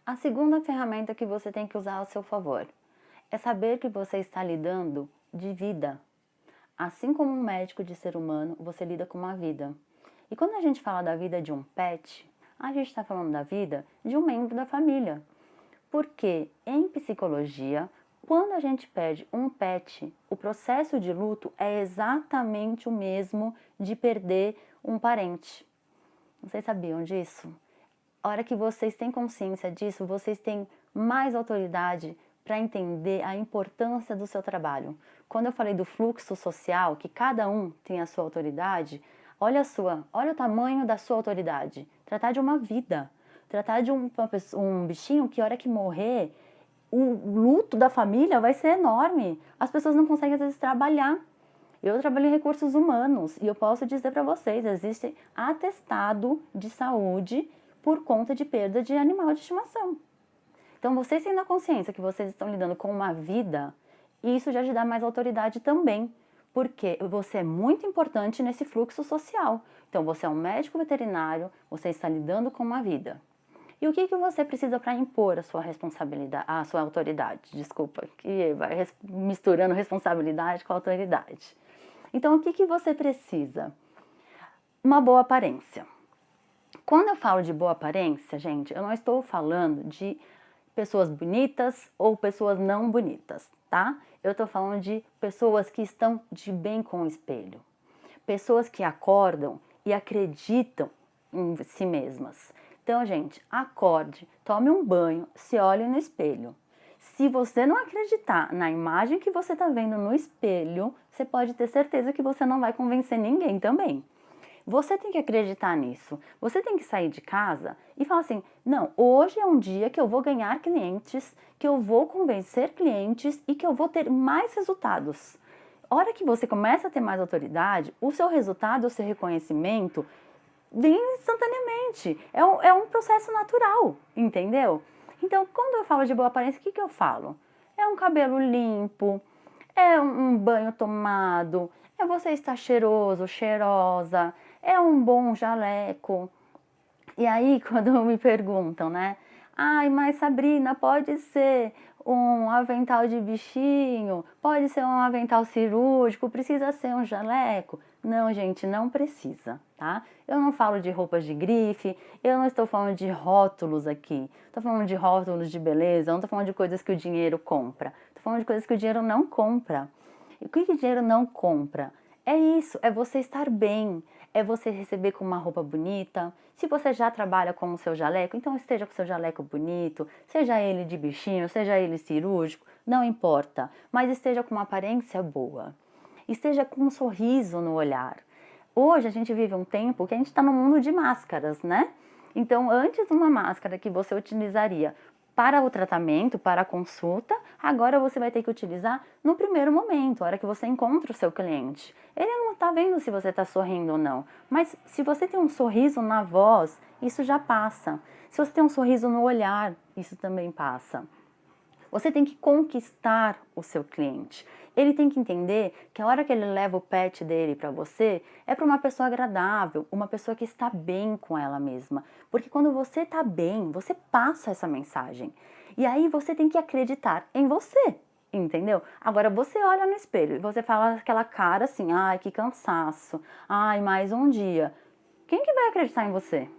A segunda ferramenta que você tem que usar ao seu favor é saber que você está lidando de vida. Assim como um médico de ser humano, você lida com uma vida. E quando a gente fala da vida de um pet, a gente está falando da vida de um membro da família. Porque em psicologia, quando a gente perde um pet, o processo de luto é exatamente o mesmo de perder um parente. Vocês sabiam disso? A hora que vocês têm consciência disso, vocês têm mais autoridade para entender a importância do seu trabalho. Quando eu falei do fluxo social, que cada um tem a sua autoridade, olha o tamanho da sua autoridade. Tratar de uma vida, tratar de um bichinho que a hora que morrer, o luto da família vai ser enorme. As pessoas não conseguem às vezes trabalhar. Eu trabalho em recursos humanos e eu posso dizer para vocês, existe atestado de saúde por conta de perda de animal de estimação. Então, vocês tendo a consciência que vocês estão lidando com uma vida, isso já te dá mais autoridade também, porque você é muito importante nesse fluxo social. Então, você é um médico veterinário, você está lidando com uma vida. E o que você precisa para impor a sua responsabilidade, a sua autoridade? Desculpa, que vai misturando responsabilidade com autoridade. Então, o que você precisa? Uma boa aparência. Quando eu falo de boa aparência, gente, eu não estou falando de pessoas bonitas ou pessoas não bonitas, tá? Eu estou falando de pessoas que estão de bem com o espelho. Pessoas que acordam e acreditam em si mesmas. Então, gente, acorde, tome um banho, se olhe no espelho. Se você não acreditar na imagem que você está vendo no espelho, você pode ter certeza que você não vai convencer ninguém também. Você tem que acreditar nisso. Você tem que sair de casa e falar assim: não, hoje é um dia que eu vou ganhar clientes, que eu vou convencer clientes e que eu vou ter mais resultados. A hora que você começa a ter mais autoridade, o seu resultado, o seu reconhecimento vem instantaneamente. É um processo natural, entendeu? Então, quando eu falo de boa aparência, o que eu falo? É um cabelo limpo, é um banho tomado, é você estar cheiroso, cheirosa, é um bom jaleco. E aí, quando me perguntam, né? Ai, mas Sabrina, pode ser um avental de bichinho, pode ser um avental cirúrgico, precisa ser um jaleco? Não, gente, não precisa, tá? Eu não falo de roupas de grife, eu não estou falando de rótulos aqui. Estou falando de rótulos de beleza, eu não estou falando de coisas que o dinheiro compra. Estou falando de coisas que o dinheiro não compra. E o que o dinheiro não compra? É isso, é você estar bem, é você receber com uma roupa bonita. Se você já trabalha com o seu jaleco, então esteja com o seu jaleco bonito, seja ele de bichinho, seja ele cirúrgico, não importa, mas esteja com uma aparência boa. Esteja com um sorriso no olhar. Hoje a gente vive um tempo que a gente está no mundo de máscaras, né? Então, antes uma máscara que você utilizaria para o tratamento, para a consulta, agora você vai ter que utilizar no primeiro momento, a hora que você encontra o seu cliente. Ele não está vendo se você está sorrindo ou não, mas se você tem um sorriso na voz, isso já passa. Se você tem um sorriso no olhar, isso também passa. Você tem que conquistar o seu cliente. Ele tem que entender que a hora que ele leva o pet dele para você, é para uma pessoa agradável, uma pessoa que está bem com ela mesma. Porque quando você está bem, você passa essa mensagem. E aí você tem que acreditar em você, entendeu? Agora você olha no espelho e você fala aquela cara assim: ai, que cansaço, ai, mais um dia. Quem que vai acreditar em você?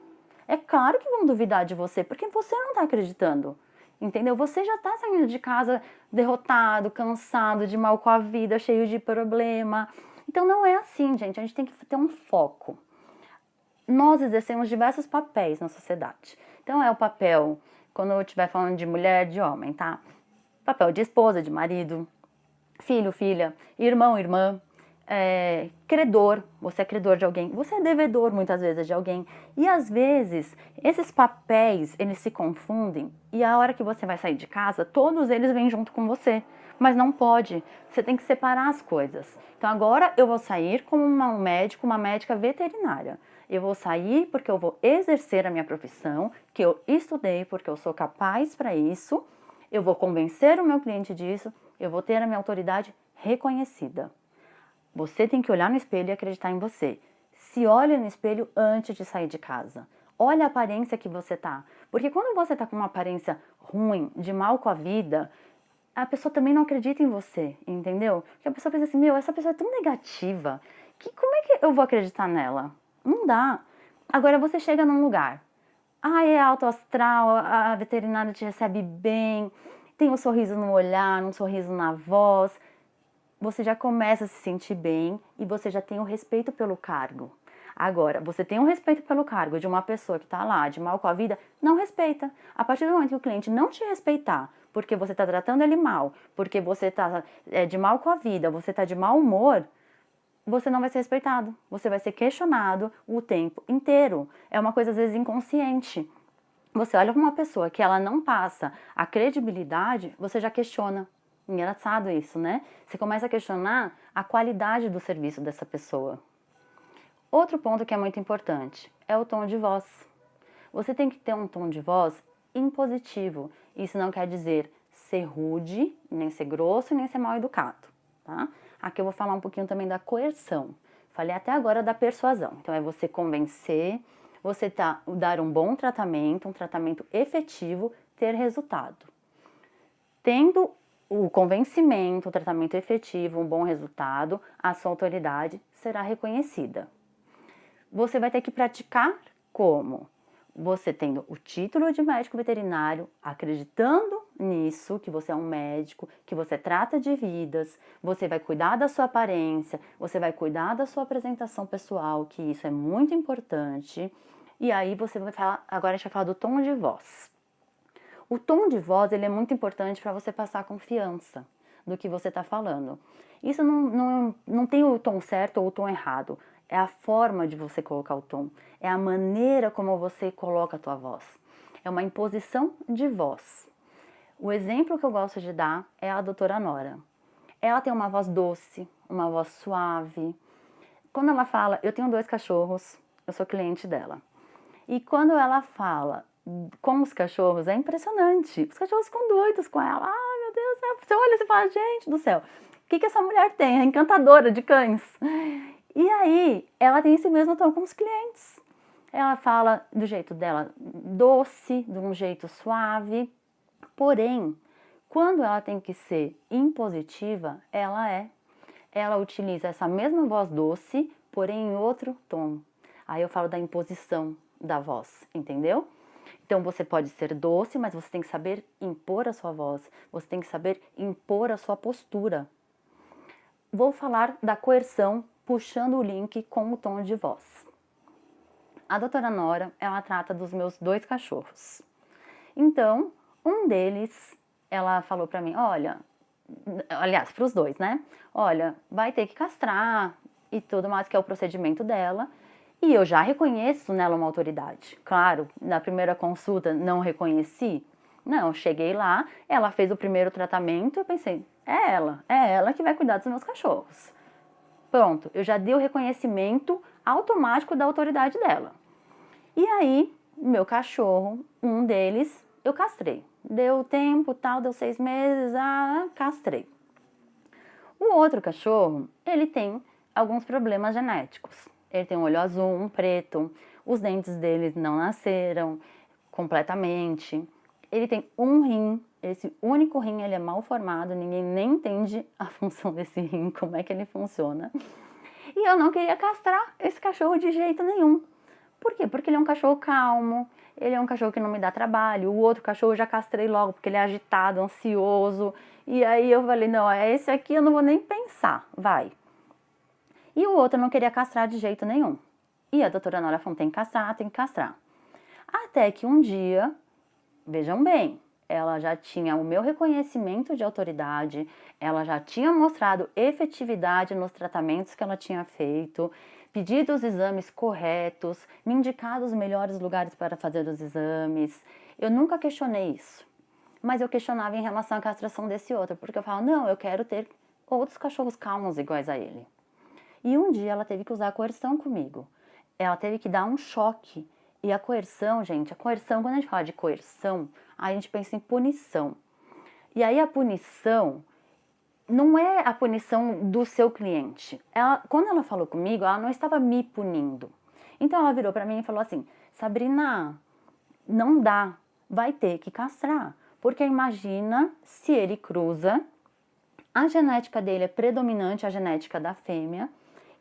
É claro que vão duvidar de você, porque você não está acreditando. Entendeu? Você já está saindo de casa derrotado, cansado, de mal com a vida, cheio de problema. Então não é assim, gente. A gente tem que ter um foco. Nós exercemos diversos papéis na sociedade. Então é o papel, quando eu estiver falando de mulher, de homem, tá? Papel de esposa, de marido, filho, filha, irmão, irmã, credor, você é credor de alguém, você é devedor muitas vezes de alguém. E às vezes esses papéis, eles se confundem e a hora que você vai sair de casa, todos eles vêm junto com você. Mas não pode, você tem que separar as coisas. Então agora eu vou sair como um médico, uma médica veterinária. Eu vou sair porque eu vou exercer a minha profissão, que eu estudei porque eu sou capaz para isso. Eu vou convencer o meu cliente disso, eu vou ter a minha autoridade reconhecida. Você tem que olhar no espelho e acreditar em você. Se olha no espelho antes de sair de casa. Olha a aparência que você tá. Porque quando você tá com uma aparência ruim, de mal com a vida, a pessoa também não acredita em você, entendeu? Porque a pessoa pensa assim, meu, essa pessoa é tão negativa, que como é que eu vou acreditar nela? Não dá. Agora você chega num lugar, é alto astral, a veterinária te recebe bem, tem um sorriso no olhar, um sorriso na voz, você já começa a se sentir bem e você já tem o respeito pelo cargo. Agora, você tem um respeito pelo cargo de uma pessoa que está lá de mal com a vida, não respeita. A partir do momento que o cliente não te respeitar, porque você está tratando ele mal, porque você está de mal com a vida, você está de mau humor, você não vai ser respeitado. Você vai ser questionado o tempo inteiro. É uma coisa, às vezes, inconsciente. Você olha para uma pessoa que ela não passa a credibilidade, você já questiona. Engraçado isso, né? Você começa a questionar a qualidade do serviço dessa pessoa. Outro ponto que é muito importante é o tom de voz. Você tem que ter um tom de voz impositivo. Isso não quer dizer ser rude, nem ser grosso, nem ser mal educado, tá? Aqui eu vou falar um pouquinho também da coerção. Falei até agora da persuasão. Então é você convencer, você dar um bom tratamento, um tratamento efetivo, ter resultado. Tendo o convencimento, o tratamento efetivo, um bom resultado, a sua autoridade será reconhecida. Você vai ter que praticar como? Você tendo o título de médico veterinário, acreditando nisso, que você é um médico, que você trata de vidas, você vai cuidar da sua aparência, você vai cuidar da sua apresentação pessoal, que isso é muito importante. E aí você vai falar, agora a gente vai falar do tom de voz. O tom de voz, ele é muito importante para você passar confiança do que você está falando. Isso não tem o tom certo ou o tom errado. É a forma de você colocar o tom. É a maneira como você coloca a tua voz. É uma imposição de voz. O exemplo que eu gosto de dar é a doutora Nora. Ela tem uma voz doce, uma voz suave. Quando ela fala, eu tenho 2 cachorros, eu sou cliente dela. E quando ela fala com os cachorros, é impressionante. Os cachorros ficam doidos com ela. Ai, meu Deus, você olha e fala, gente do céu, o que essa mulher tem? É encantadora de cães. E aí, ela tem esse mesmo tom com os clientes. Ela fala do jeito dela doce, de um jeito suave. Porém, quando ela tem que ser impositiva, ela utiliza essa mesma voz doce, porém em outro tom. Aí eu falo da imposição da voz, entendeu? Então você pode ser doce, mas você tem que saber impor a sua voz, você tem que saber impor a sua postura. Vou falar da coerção puxando o link com o tom de voz. A doutora Nora, ela trata dos meus 2 cachorros. Então, um deles, ela falou pra mim, olha, aliás, pros 2, né? Olha, vai ter que castrar e tudo mais, que é o procedimento dela. E eu já reconheço nela uma autoridade. Claro, na primeira consulta não reconheci. Não, cheguei lá, ela fez o primeiro tratamento, eu pensei, é ela que vai cuidar dos meus cachorros. Pronto, eu já dei o reconhecimento automático da autoridade dela. E aí, meu cachorro, um deles, eu castrei. Deu tempo, tal, deu 6 meses, castrei. O outro cachorro, ele tem alguns problemas genéticos. Ele tem um olho azul, um preto, os dentes dele não nasceram completamente. Ele tem um rim, esse único rim ele é mal formado, ninguém nem entende a função desse rim, como é que ele funciona. E eu não queria castrar esse cachorro de jeito nenhum. Por quê? Porque ele é um cachorro calmo, ele é um cachorro que não me dá trabalho. O outro cachorro eu já castrei logo, porque ele é agitado, ansioso. E aí eu falei, não, esse aqui eu não vou nem pensar, vai. E o outro eu não queria castrar de jeito nenhum. E a doutora Nora falou, tem que castrar, tem que castrar. Até que um dia, vejam bem, ela já tinha o meu reconhecimento de autoridade, ela já tinha mostrado efetividade nos tratamentos que ela tinha feito, pedido os exames corretos, me indicado os melhores lugares para fazer os exames. Eu nunca questionei isso, mas eu questionava em relação à castração desse outro, porque eu falava, não, eu quero ter outros cachorros calmos iguais a ele. E um dia ela teve que usar a coerção comigo. Ela teve que dar um choque. E a coerção, gente, quando a gente fala de coerção, a gente pensa em punição. E aí a punição não é a punição do seu cliente. Quando ela falou comigo, ela não estava me punindo. Então ela virou para mim e falou assim, Sabrina, não dá vai ter que castrar. Porque imagina se ele cruza, a genética dele é predominante, a genética da fêmea,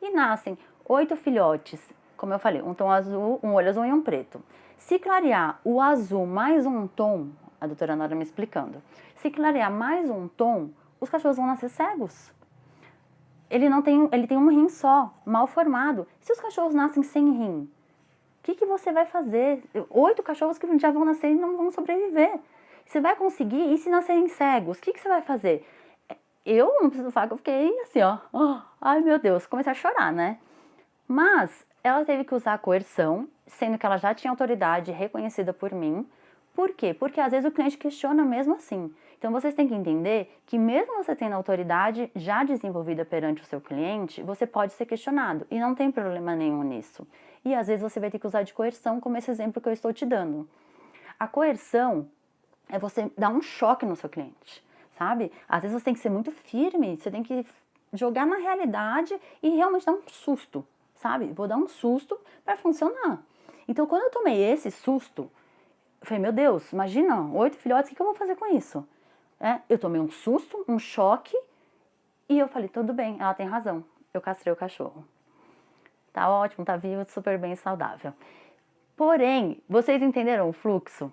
e nascem 8 filhotes, como eu falei, um tom azul, um olho azul e um preto. Se clarear o azul mais um tom, a doutora Nora me explicando, se clarear mais um tom, os cachorros vão nascer cegos. Ele tem um rim só, mal formado. Se os cachorros nascem sem rim, o que você vai fazer? 8 cachorros que já vão nascer e não vão sobreviver. Você vai conseguir? E se nascerem cegos, o que você vai fazer? Eu não preciso falar que eu fiquei assim, ó. Ai, meu Deus, comecei a chorar, né? Mas ela teve que usar a coerção, sendo que ela já tinha autoridade reconhecida por mim. Por quê? Porque às vezes o cliente questiona mesmo assim. Então vocês têm que entender que mesmo você tendo autoridade já desenvolvida perante o seu cliente, você pode ser questionado e não tem problema nenhum nisso. E às vezes você vai ter que usar de coerção, como esse exemplo que eu estou te dando. A coerção é você dar um choque no seu cliente, sabe? Às vezes você tem que ser muito firme, você tem que jogar na realidade e realmente dar um susto, sabe? Vou dar um susto para funcionar. Então, quando eu tomei esse susto, eu falei, meu Deus, imagina, 8 filhotes, o que eu vou fazer com isso? Eu tomei um susto, um choque, e eu falei, tudo bem, ela tem razão, eu castrei o cachorro. Tá ótimo, tá vivo, super bem, saudável. Porém, vocês entenderam o fluxo?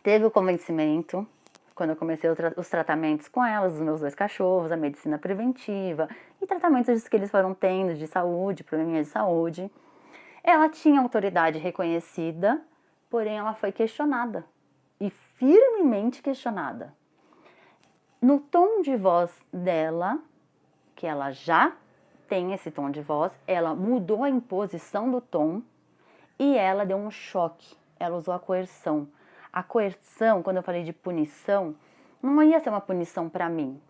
Teve o convencimento, quando eu comecei os tratamentos com elas, os meus 2 cachorros, a medicina preventiva e tratamentos que eles foram tendo de saúde, probleminha de saúde. Ela tinha autoridade reconhecida, porém ela foi questionada e firmemente questionada. No tom de voz dela, que ela já tem esse tom de voz, ela mudou a imposição do tom e ela deu um choque, ela usou a coerção. A coerção, quando eu falei de punição, não ia ser uma punição para mim,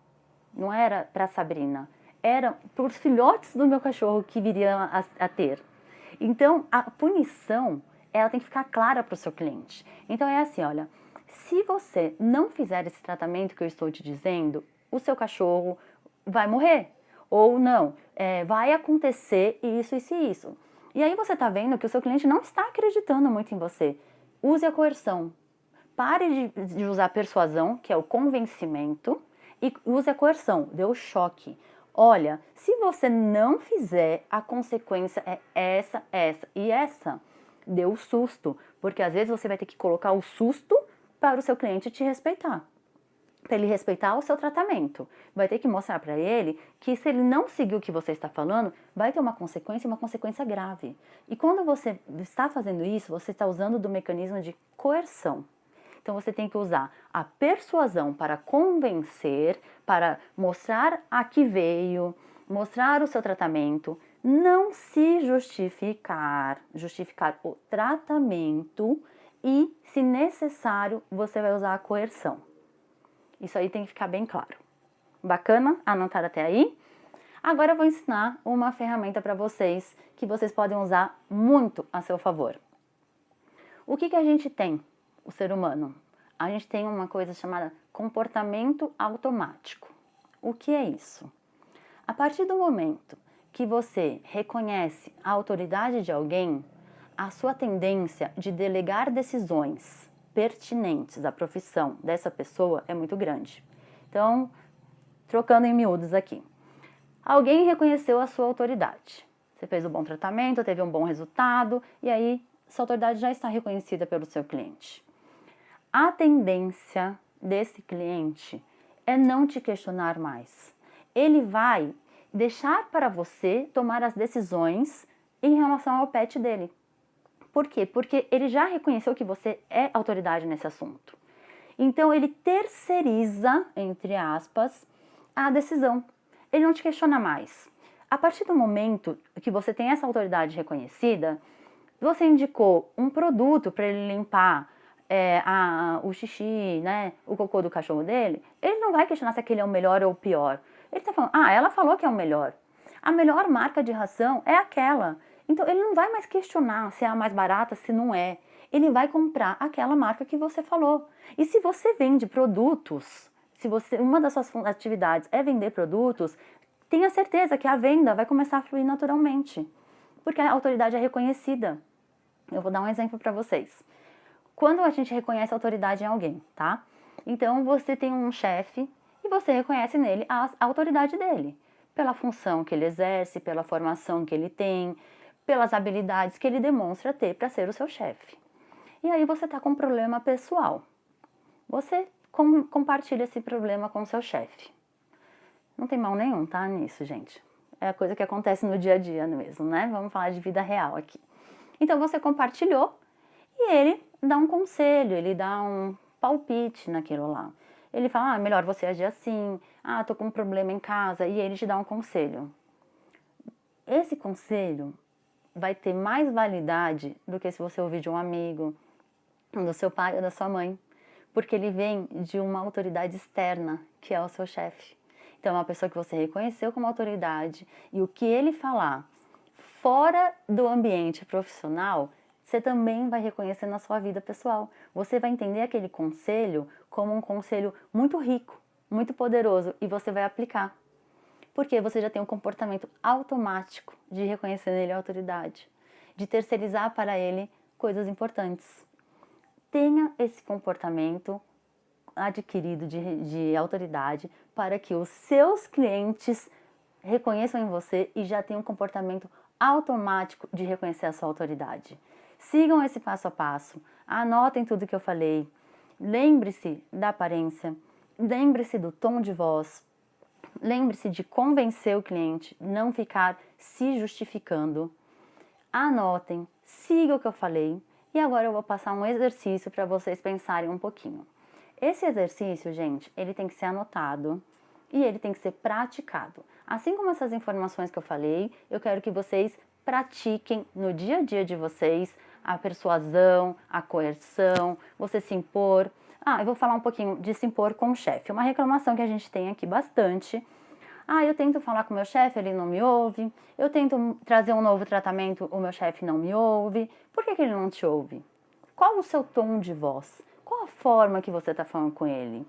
não era para Sabrina, era para os filhotes do meu cachorro que viriam a ter. Então, a punição, ela tem que ficar clara para o seu cliente. Então, é assim, olha, se você não fizer esse tratamento que eu estou te dizendo, o seu cachorro vai morrer. Ou não, vai acontecer isso, isso e isso. E aí você está vendo que o seu cliente não está acreditando muito em você. Use a coerção. Pare de usar a persuasão, que é o convencimento, e use a coerção, dê o choque. Olha, se você não fizer, a consequência é essa, essa e essa. Dê o susto, porque às vezes você vai ter que colocar o susto para o seu cliente te respeitar. Para ele respeitar o seu tratamento. Vai ter que mostrar para ele que se ele não seguir o que você está falando, vai ter uma consequência grave. E quando você está fazendo isso, você está usando do mecanismo de coerção. Então você tem que usar a persuasão para convencer, para mostrar a que veio, mostrar o seu tratamento, não se justificar o tratamento e, se necessário, você vai usar a coerção. Isso aí tem que ficar bem claro. Bacana? Anotar até aí? Agora eu vou ensinar uma ferramenta para vocês que vocês podem usar muito a seu favor. O que a gente tem? O ser humano, a gente tem uma coisa chamada comportamento automático. O que é isso? A partir do momento que você reconhece a autoridade de alguém, a sua tendência de delegar decisões pertinentes à profissão dessa pessoa é muito grande. Então, trocando em miúdos aqui. Alguém reconheceu a sua autoridade. Você fez um bom tratamento, teve um bom resultado, e aí sua autoridade já está reconhecida pelo seu cliente. A tendência desse cliente é não te questionar mais. Ele vai deixar para você tomar as decisões em relação ao pet dele. Por quê? Porque ele já reconheceu que você é autoridade nesse assunto. Então ele terceiriza, entre aspas, a decisão. Ele não te questiona mais. A partir do momento que você tem essa autoridade reconhecida, você indicou um produto para ele limpar o xixi, né, o cocô do cachorro dele, ele não vai questionar se aquele é o melhor ou o pior. Ele está falando, ela falou que é o melhor. A melhor marca de ração é aquela. Então ele não vai mais questionar se é a mais barata, se não é. Ele vai comprar aquela marca que você falou. E se você vende produtos, uma das suas atividades é vender produtos, tenha certeza que a venda vai começar a fluir naturalmente. Porque a autoridade é reconhecida. Eu vou dar um exemplo para vocês. quando a gente reconhece autoridade em alguém, tá? Então, você tem um chefe e você reconhece nele a autoridade dele, pela função que ele exerce, pela formação que ele tem, pelas habilidades que ele demonstra ter para ser o seu chefe. E aí você está com um problema pessoal. Você compartilha esse problema com o seu chefe. Não tem mal nenhum, tá, nisso, gente. É a coisa que acontece no dia a dia mesmo, né? Vamos falar de vida real aqui. Então, você compartilhou e ele dá um conselho, ele dá um palpite naquilo lá. Ele fala, melhor você agir assim, tô com um problema em casa, e ele te dá um conselho. Esse conselho vai ter mais validade do que se você ouvir de um amigo, do seu pai ou da sua mãe, porque ele vem de uma autoridade externa, que é o seu chefe. Então, é uma pessoa que você reconheceu como autoridade, e o que ele falar fora do ambiente profissional, você também vai reconhecer na sua vida pessoal. Você vai entender aquele conselho como um conselho muito rico, muito poderoso, e você vai aplicar. Porque você já tem um comportamento automático de reconhecer nele a autoridade, de terceirizar para ele coisas importantes. Tenha esse comportamento adquirido de autoridade para que os seus clientes reconheçam em você e já tenham um comportamento automático de reconhecer a sua autoridade. Sigam esse passo a passo, anotem tudo que eu falei, lembre-se da aparência, lembre-se do tom de voz, lembre-se de convencer o cliente, não ficar se justificando. Anotem, sigam o que eu falei e agora eu vou passar um exercício para vocês pensarem um pouquinho. Esse exercício, gente, ele tem que ser anotado e ele tem que ser praticado. Assim como essas informações que eu falei, eu quero que vocês pratiquem no dia a dia de vocês a persuasão, a coerção, você se impor. Eu vou falar um pouquinho de se impor com o chefe. Uma reclamação que a gente tem aqui bastante. Eu tento falar com o meu chefe, ele não me ouve. Eu tento trazer um novo tratamento, o meu chefe não me ouve. Por que ele não te ouve? Qual o seu tom de voz? Qual a forma que você está falando com ele?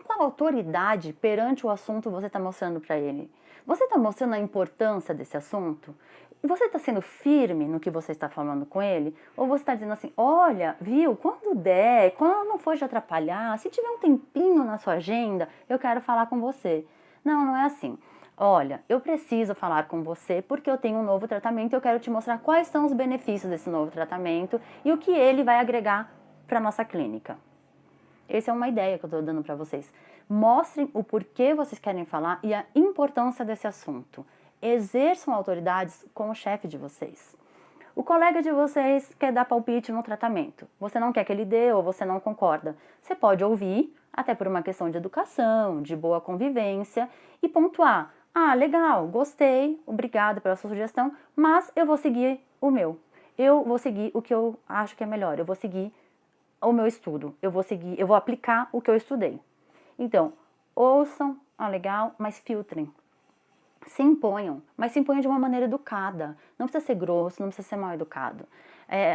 Qual autoridade perante o assunto você está mostrando para ele? Você está mostrando a importância desse assunto? Você está sendo firme no que você está falando com ele? Ou você está dizendo assim, olha, viu, quando der, quando não for te atrapalhar, se tiver um tempinho na sua agenda, eu quero falar com você. Não, não é assim. Olha, eu preciso falar com você porque eu tenho um novo tratamento e eu quero te mostrar quais são os benefícios desse novo tratamento e o que ele vai agregar para a nossa clínica. Essa é uma ideia que eu estou dando para vocês. Mostrem o porquê vocês querem falar e a importância desse assunto. Exerçam autoridades com o chefe de vocês. O colega de vocês quer dar palpite no tratamento. Você não quer que ele dê ou você não concorda. Você pode ouvir, até por uma questão de educação, de boa convivência, e pontuar. Legal, gostei, obrigado pela sua sugestão, mas eu vou seguir o meu. Eu vou seguir o que eu acho que é melhor. Eu vou seguir o meu estudo. Eu vou aplicar o que eu estudei. Então, ouçam, legal, mas filtrem. Se imponham, mas se imponham de uma maneira educada. Não precisa ser grosso, não precisa ser mal educado.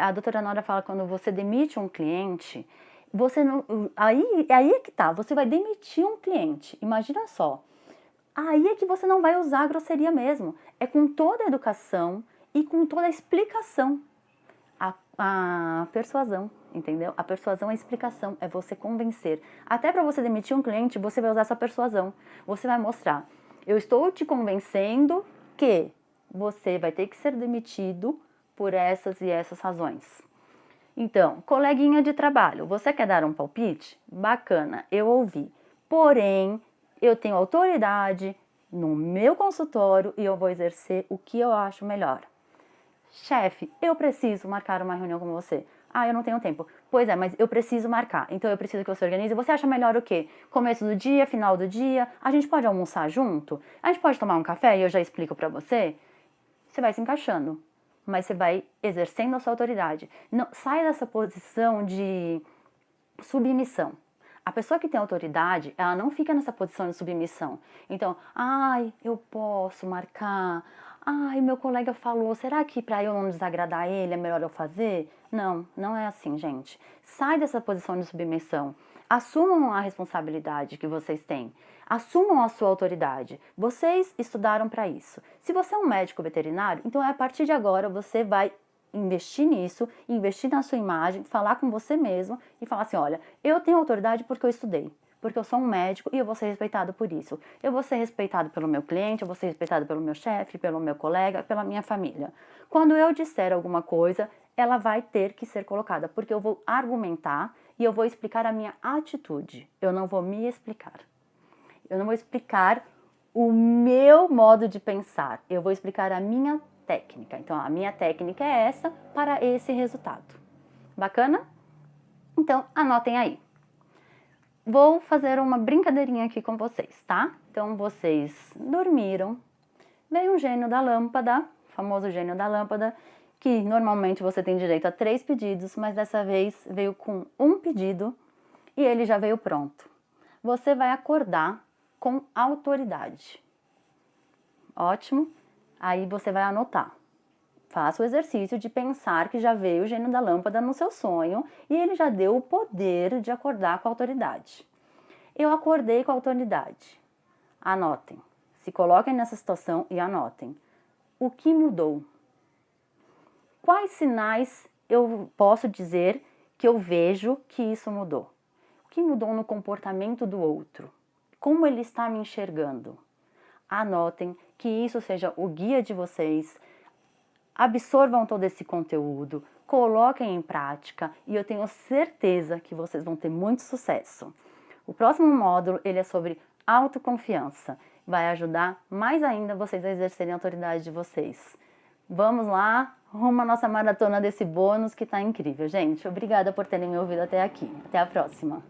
A doutora Nora fala que quando você demite um cliente, você não. Aí é que tá, você vai demitir um cliente. Imagina só. Aí é que você não vai usar a grosseria mesmo. É com toda a educação e com toda a explicação. A persuasão, entendeu? A persuasão é a explicação, é você convencer. Até para você demitir um cliente, você vai usar essa persuasão. Você vai mostrar, eu estou te convencendo que você vai ter que ser demitido por essas e essas razões. Então, coleguinha de trabalho, você quer dar um palpite? Bacana, eu ouvi. Porém, eu tenho autoridade no meu consultório e eu vou exercer o que eu acho melhor. Chefe, eu preciso marcar uma reunião com você. Eu não tenho tempo. Pois é, mas eu preciso marcar. Então eu preciso que você organize. Você acha melhor o quê? Começo do dia, final do dia? A gente pode almoçar junto? A gente pode tomar um café e eu já explico pra você? Você vai se encaixando, mas você vai exercendo a sua autoridade. Não, sai dessa posição de submissão. A pessoa que tem autoridade, ela não fica nessa posição de submissão. Então, eu posso marcar. Meu colega falou, será que para eu não desagradar ele é melhor eu fazer? Não, não é assim, gente. Sai dessa posição de submissão. Assumam a responsabilidade que vocês têm. Assumam a sua autoridade. Vocês estudaram para isso. Se você é um médico veterinário, então a partir de agora você vai investir nisso, investir na sua imagem, falar com você mesmo e falar assim, olha, eu tenho autoridade porque eu estudei, porque eu sou um médico e eu vou ser respeitado por isso. Eu vou ser respeitado pelo meu cliente, eu vou ser respeitado pelo meu chefe, pelo meu colega, pela minha família. Quando eu disser alguma coisa, ela vai ter que ser colocada, porque eu vou argumentar e eu vou explicar a minha atitude. Eu não vou me explicar. Eu não vou explicar o meu modo de pensar. Eu vou explicar a minha técnica. Então, a minha técnica é essa para esse resultado. Bacana? Então, anotem aí. Vou fazer uma brincadeirinha aqui com vocês, tá? Então, vocês dormiram, veio um gênio da lâmpada, o famoso gênio da lâmpada, que normalmente você tem direito a 3 pedidos, mas dessa vez veio com um pedido e ele já veio pronto. Você vai acordar com autoridade. Ótimo? Aí você vai anotar. Faça o exercício de pensar que já veio o gênio da lâmpada no seu sonho e ele já deu o poder de acordar com a autoridade. Eu acordei com a autoridade. Anotem. Se coloquem nessa situação e anotem. O que mudou? Quais sinais eu posso dizer que eu vejo que isso mudou? O que mudou no comportamento do outro? Como ele está me enxergando? Anotem, que isso seja o guia de vocês. Absorvam todo esse conteúdo, coloquem em prática e eu tenho certeza que vocês vão ter muito sucesso. O próximo módulo ele é sobre autoconfiança. Vai ajudar mais ainda vocês a exercerem a autoridade de vocês. Vamos lá, rumo à nossa maratona desse bônus que tá incrível, gente. Obrigada por terem me ouvido até aqui. Até a próxima.